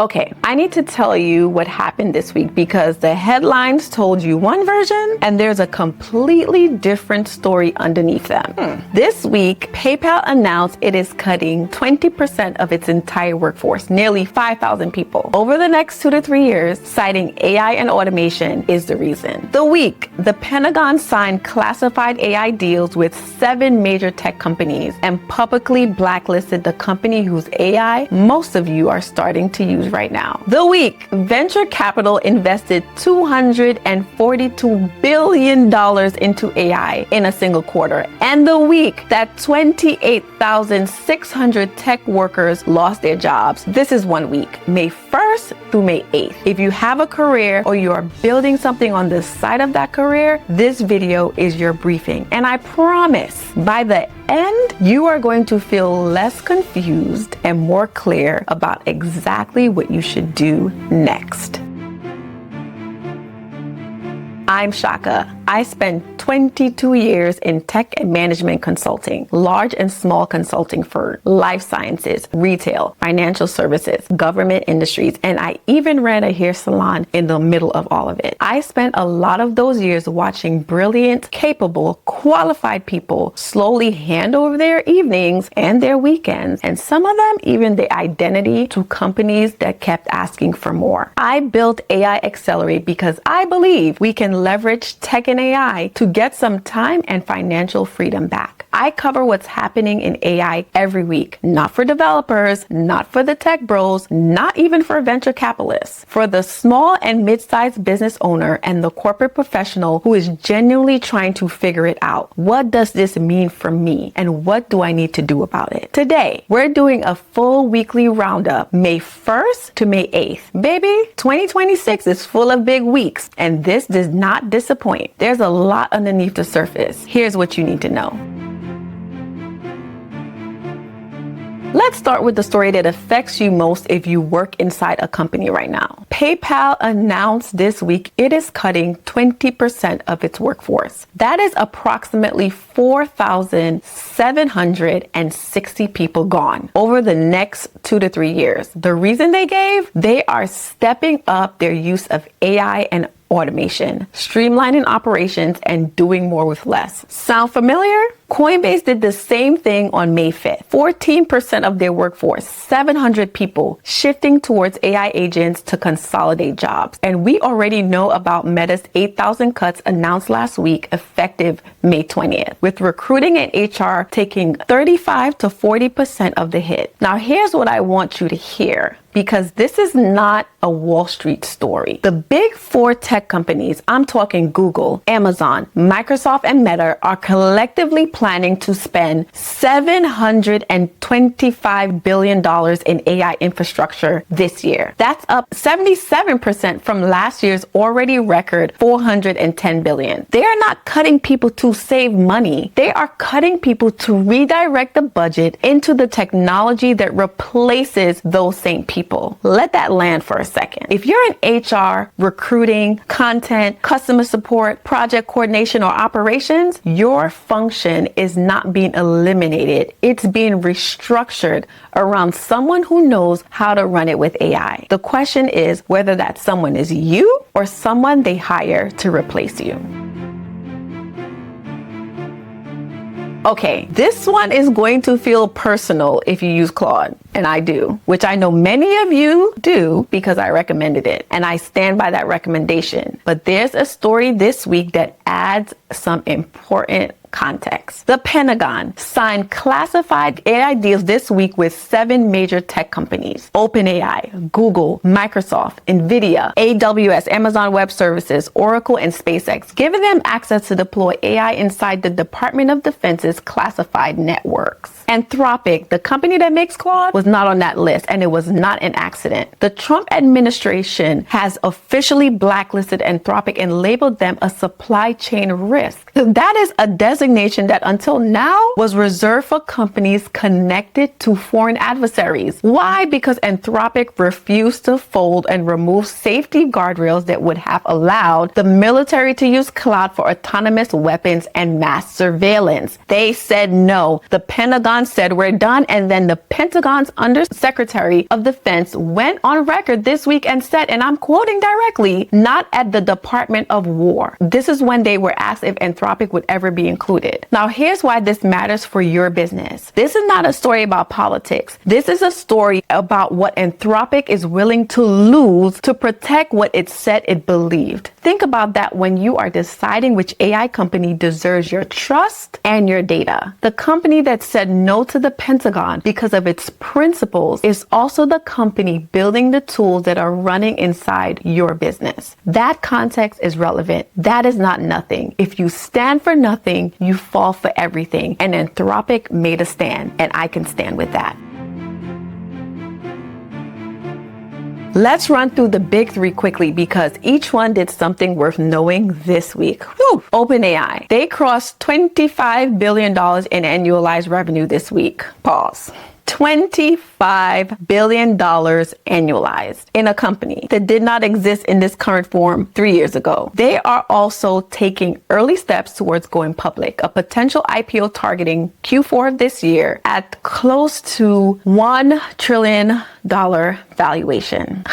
Okay, I need to tell you what happened this week because the headlines told you one version and there's a completely different story underneath them. This week, PayPal announced it is cutting 20% of its entire workforce, nearly 5,000 people, over the next 2 to 3 years, citing AI and automation is the reason. The week, the Pentagon signed classified AI deals with 7 major tech companies and publicly blacklisted the company whose AI most of you are starting to use right now. The week, venture capital invested $242 billion into AI in a single quarter. And the week that 28,600 tech workers lost their jobs. This is 1 week, May 1st through May 8th. If you have a career or you are building something on the side of that career, this video is your briefing. And I promise by the end, you are going to feel less confused and more clear about exactly what you should do next. I'm Chaka. I spent 22 years in tech and management consulting, large and small consulting for life sciences, retail, financial services, government industries, and I even ran a hair salon in the middle of all of it. I spent a lot of those years watching brilliant, capable, qualified people slowly hand over their evenings and their weekends, and some of them even their identity to companies that kept asking for more. I built AI Accelerate because I believe we can leverage tech and AI to get some time and financial freedom back. I cover what's happening in AI every week, not for developers, not for the tech bros, not even for venture capitalists, for the small and mid-sized business owner and the corporate professional who is genuinely trying to figure it out. What does this mean for me and what do I need to do about it? Today, we're doing a full weekly roundup, May 1st to May 8th. Baby, 2026 is full of big weeks and this does not disappoint. There's a lot underneath the surface. Here's what you need to know. Let's start with the story that affects you most if you work inside a company right now. PayPal announced this week it is cutting 20% of its workforce. That is approximately 4,760 people gone over the next 2 to 3 years. The reason they gave? They are stepping up their use of AI and automation, streamlining operations, and doing more with less. Sound familiar? Coinbase did the same thing on May 5th. 14% of their workforce, 700 people, shifting towards AI agents to consolidate jobs. And we already know about Meta's 8,000 cuts announced last week, effective May 20th, with recruiting and HR taking 35 to 40% of the hit. Now, here's what I want you to hear, because this is not a Wall Street story. The big 4 tech companies, I'm talking Google, Amazon, Microsoft, and Meta, are collectively planning to spend $725 billion in AI infrastructure this year. That's up 77% from last year's already record $410 billion. They are not cutting people to save money. They are cutting people to redirect the budget into the technology that replaces those same people. Let that land for a second. If you're in HR, recruiting, content, customer support, project coordination, or operations, your function is not being eliminated. It's being restructured around someone who knows how to run it with AI. The question is whether that someone is you or someone they hire to replace you. Okay, this one is going to feel personal if you use Claude, and I do, which I know many of you do because I recommended it, and I stand by that recommendation. But there's a story this week that adds some important context. The Pentagon signed classified AI deals this week with 7 major tech companies: OpenAI, Google, Microsoft, NVIDIA, AWS, Amazon Web Services, Oracle, and SpaceX, giving them access to deploy AI inside the Department of Defense's classified networks. Anthropic, the company that makes Claude, was not on that list, and it was not an accident. The Trump administration has officially blacklisted Anthropic and labeled them a supply chain risk. That is a designation that until now was reserved for companies connected to foreign adversaries. Why? Because Anthropic refused to fold and remove safety guardrails that would have allowed the military to use cloud for autonomous weapons and mass surveillance. They said no. The Pentagon said we're done, and then the Pentagon's Undersecretary of Defense went on record this week and said, and I'm quoting directly, not at the Department of War. This is when they were asked if Anthropic would ever be included. Now, here's why this matters for your business. This is not a story about politics. This is a story about what Anthropic is willing to lose to protect what it said it believed. Think about that when you are deciding which AI company deserves your trust and your data. The company that said no to the Pentagon because of its principles is also the company building the tools that are running inside your business. That context is relevant. That is not nothing. If you stand for nothing, you fall for everything. And Anthropic made a stand, and I can stand with that. Let's run through the big three quickly because each one did something worth knowing this week. Whew. OpenAI. They crossed $25 billion in annualized revenue this week. Pause. $25 billion annualized in a company that did not exist in this current form 3 years ago. They are also taking early steps towards going public, a potential IPO targeting Q4 of this year at close to $1 trillion valuation.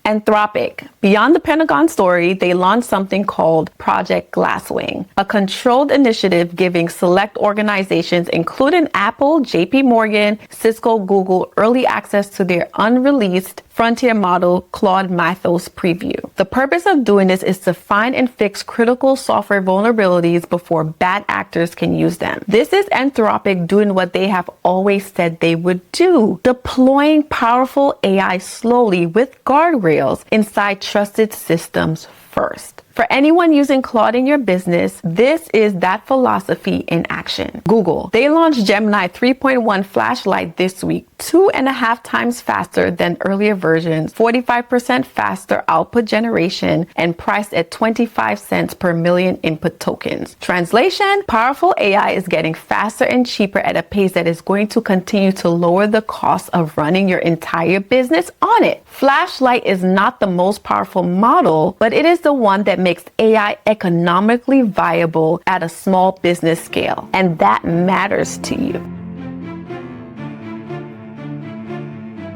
Anthropic. Beyond the Pentagon story, they launched something called Project Glasswing, a controlled initiative giving select organizations, including Apple, JP Morgan, Cisco, Google, early access to their unreleased frontier model Claude Mythos preview. The purpose of doing this is to find and fix critical software vulnerabilities before bad actors can use them. This is Anthropic doing what they have always said they would do, deploying powerful AI slowly with guardrails inside trusted systems first. For anyone using Claude in your business, this is that philosophy in action. Google. They launched Gemini 3.1 flashlight this week, 2.5 times faster than earlier versions, 45% faster output generation, and priced at 25 cents per million input tokens. Translation, powerful AI is getting faster and cheaper at a pace that is going to continue to lower the cost of running your entire business on it. Flashlight is not the most powerful model, but it is the one that makes AI economically viable at a small business scale, and that matters to you.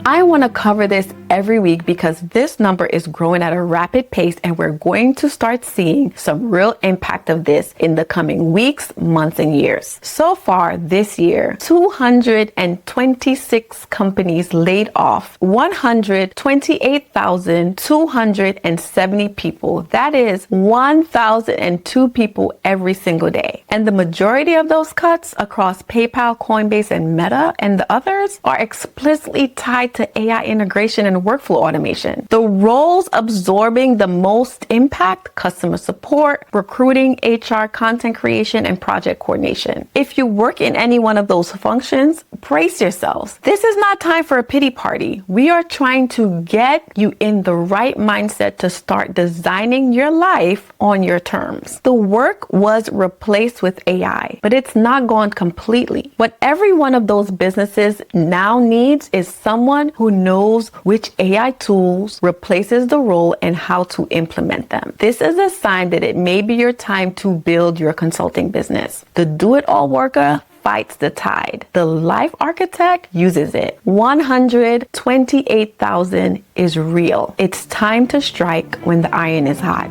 I want to cover this every week because this number is growing at a rapid pace, and we're going to start seeing some real impact of this in the coming weeks, months, and years. So far this year, 226 companies laid off 128,270 people. That is 1,002 people every single day. And the majority of those cuts across PayPal, Coinbase, and Meta, and the others are explicitly tied to AI integration and workflow automation. The roles absorbing the most impact: customer support, recruiting, HR, content creation, and project coordination. If you work in any one of those functions, brace yourselves. This is not time for a pity party. We are trying to get you in the right mindset to start designing your life on your terms. The work was replaced with AI, but it's not gone completely. What every one of those businesses now needs is someone who knows which AI tools replaces the role and how to implement them. This is a sign that it may be your time to build your consulting business. The do-it-all worker fights the tide. The life architect uses it. 128,000 is real. It's time to strike when the iron is hot.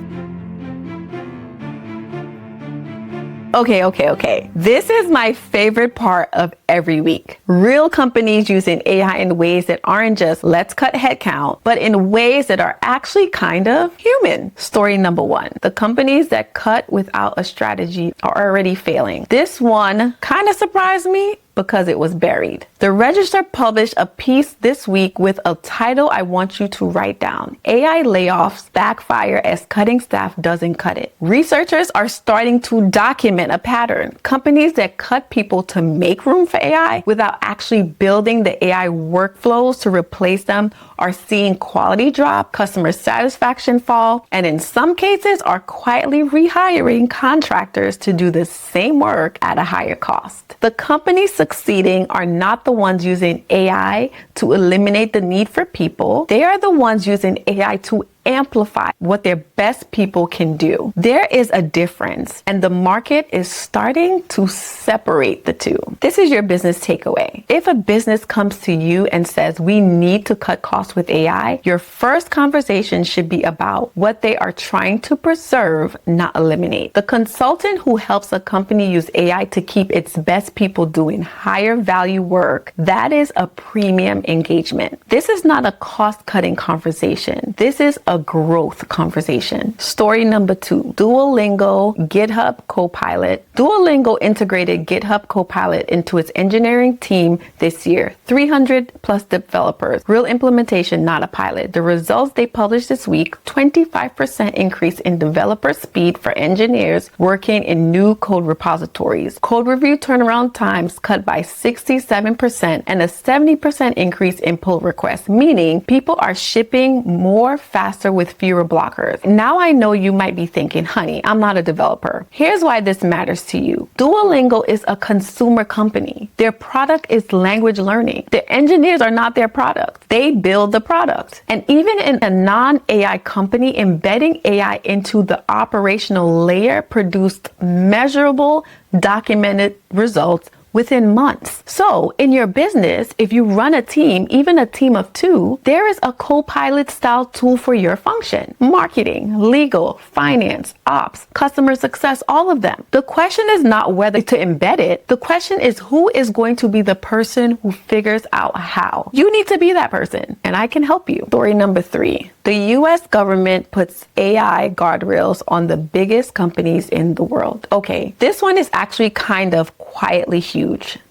Okay. This is my favorite part of every week. Real companies using AI in ways that aren't just let's cut headcount, but in ways that are actually kind of human. Story number one. The companies that cut without a strategy are already failing. This one kind of surprised me. because it was buried. The Register published a piece this week with a title I want you to write down. AI layoffs backfire as cutting staff doesn't cut it. Researchers are starting to document a pattern. Companies that cut people to make room for AI without actually building the AI workflows to replace them are seeing quality drop, customer satisfaction fall, and in some cases are quietly rehiring contractors to do the same work at a higher cost. The companies succeeding are not the ones using AI to eliminate the need for people. They are the ones using AI to amplify what their best people can do. There is a difference, and the market is starting to separate the two. This is your business takeaway. If a business comes to you and says, we need to cut costs with AI, your first conversation should be about what they are trying to preserve, not eliminate. The consultant who helps a company use AI to keep its best people doing higher value work, that is a premium engagement. This is not a cost-cutting conversation. This is a growth conversation. Story number 2, Duolingo GitHub Copilot. Duolingo integrated GitHub Copilot into its engineering team this year. 300 plus developers. Real implementation, not a pilot. The results they published this week, 25% increase in developer speed for engineers working in new code repositories. Code review turnaround times cut by 67% and a 70% increase in pull requests, meaning people are shipping more faster with fewer blockers. Now I know you might be thinking, honey, I'm not a developer. Here's why this matters to you. Duolingo is a consumer company. Their product is language learning. The engineers are not their product. They build the product. And even in a non-AI company, embedding AI into the operational layer produced measurable, documented results within months. So in your business, if you run a team, even a team of 2, there is a Copilot style tool for your function. Marketing, legal, finance, ops, customer success, all of them. The question is not whether to embed it. The question is who is going to be the person who figures out how. You need to be that person, and I can help you. Story number 3. The US government puts AI guardrails on the biggest companies in the world. Okay, this one is actually kind of quietly huge.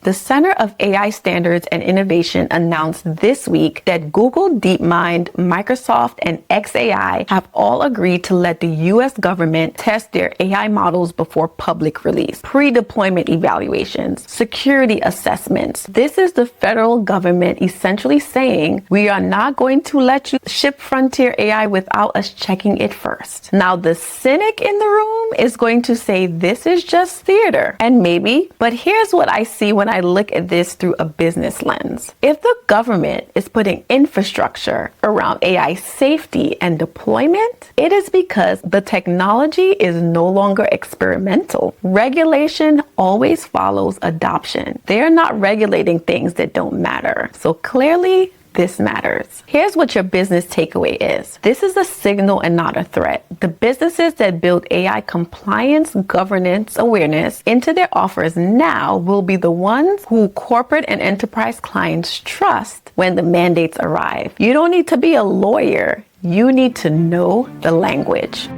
The Center of AI Standards and Innovation announced this week that Google DeepMind, Microsoft, and xAI have all agreed to let the US government test their AI models before public release. Pre-deployment evaluations, security assessments. This is the federal government essentially saying, we are not going to let you ship frontier AI without us checking it first. Now, the cynic in the room is going to say this is just theater, and maybe, but here's what I see when I look at this through a business lens. If the government is putting infrastructure around AI safety and deployment, it is because the technology is no longer experimental. Regulation always follows adoption. They are not regulating things that don't matter. So clearly, this matters. Here's what your business takeaway is. This is a signal and not a threat. The businesses that build AI compliance, governance, awareness into their offers now will be the ones who corporate and enterprise clients trust when the mandates arrive. You don't need to be a lawyer. You need to know the language.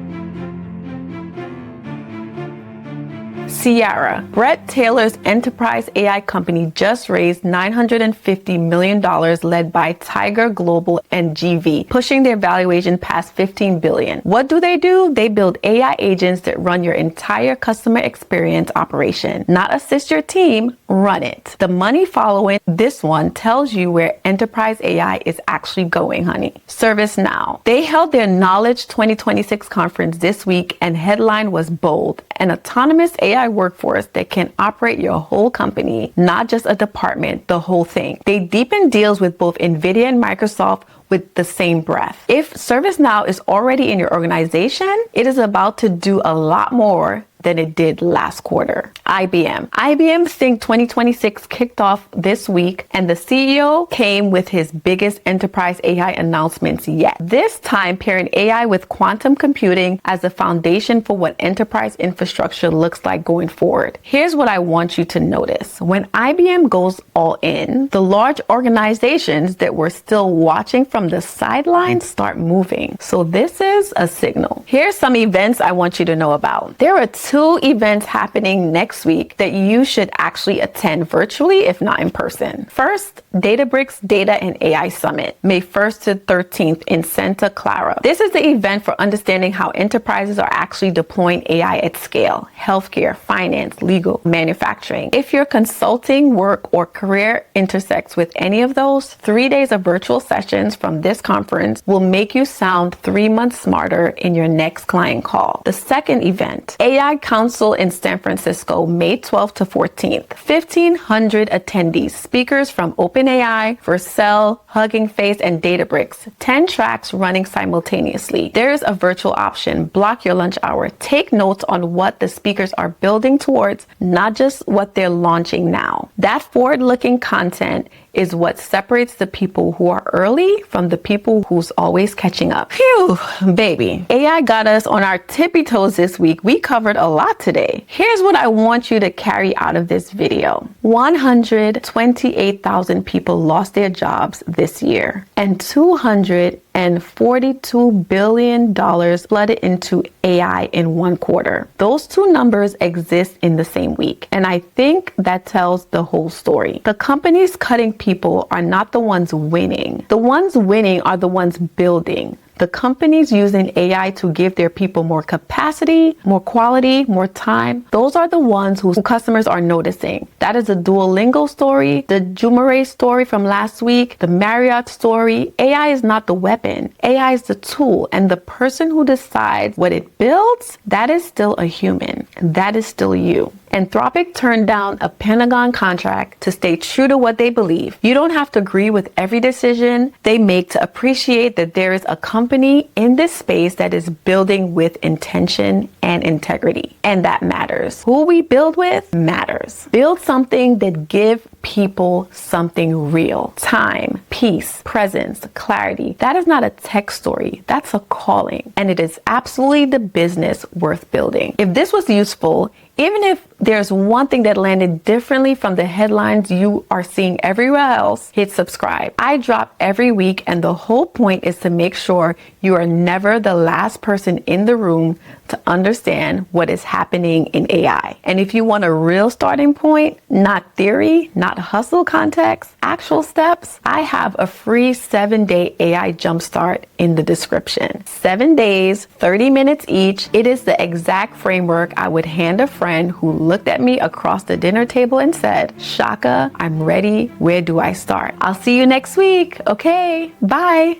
Sierra, Brett Taylor's enterprise AI company, just raised $950 million led by Tiger Global and GV, pushing their valuation past $15 billion. What do? They build AI agents that run your entire customer experience operation. Not assist your team, run it. The money following this one tells you where enterprise AI is actually going, honey. ServiceNow. They held their Knowledge 2026 conference this week, and headline was bold. An autonomous AI workforce that can operate your whole company, not just a department, the whole thing. They deepen deals with both NVIDIA and Microsoft with the same breath. If ServiceNow is already in your organization, it is about to do a lot more than it did last quarter. IBM Think 2026 kicked off this week, and the CEO came with his biggest enterprise AI announcements yet. This time pairing AI with quantum computing as the foundation for what enterprise infrastructure looks like going forward. Here's what I want you to notice. When IBM goes all in, the large organizations that were still watching from the sidelines start moving. So this is a signal. Here's some events I want you to know about. There are 2 events happening next week that you should actually attend virtually, if not in person. First, Databricks Data and AI Summit, May 1st to 13th in Santa Clara. This is the event for understanding how enterprises are actually deploying AI at scale: healthcare, finance, legal, manufacturing. If your consulting, work, or career intersects with any of those, 3 days of virtual sessions from this conference will make you sound 3 months smarter in your next client call. The second event, AI Council in San Francisco, May 12th to 14th. 1,500 attendees, speakers from OpenAI, Vercel, Hugging Face, and Databricks. 10 tracks running simultaneously. There's a virtual option. Block your lunch hour. Take notes on what the speakers are building towards, not just what they're launching now. That forward-looking content is what separates the people who are early from the people who's always catching up. Phew, baby. AI got us on our tippy toes this week. We covered a lot today. Here's what I want you to carry out of this video. 128,000 people lost their jobs this year, and $242 billion flooded into AI in one quarter. Those two numbers exist in the same week, and I think that tells the whole story. The companies cutting people are not the ones winning. The ones winning are the ones building. The companies using AI to give their people more capacity, more quality, more time, those are the ones whose customers are noticing. That is the Duolingo story, the Jumeirah story from last week, the Marriott story. AI is not the weapon. AI is the tool, and the person who decides what it builds, that is still a human. That is still you. Anthropic turned down a Pentagon contract to stay true to what they believe. You don't have to agree with every decision they make to appreciate that there is a company in this space that is building with intention and integrity. And that matters. Who we build with matters. Build something that gives people something real. Time, peace, presence, clarity. That is not a tech story. That's a calling. And it is absolutely the business worth building. If this was useful, even if there's one thing that landed differently from the headlines you are seeing everywhere else, hit subscribe. I drop every week, and the whole point is to make sure you are never the last person in the room to understand what is happening in AI. And if you want a real starting point, not theory, not hustle context, actual steps, I have a free 7-day AI jumpstart in the description. 7 days, 30 minutes each. It is the exact framework I would hand a friend who looked at me across the dinner table and said, "Chaka, I'm ready. Where do I start?" I'll see you next week. Okay, bye.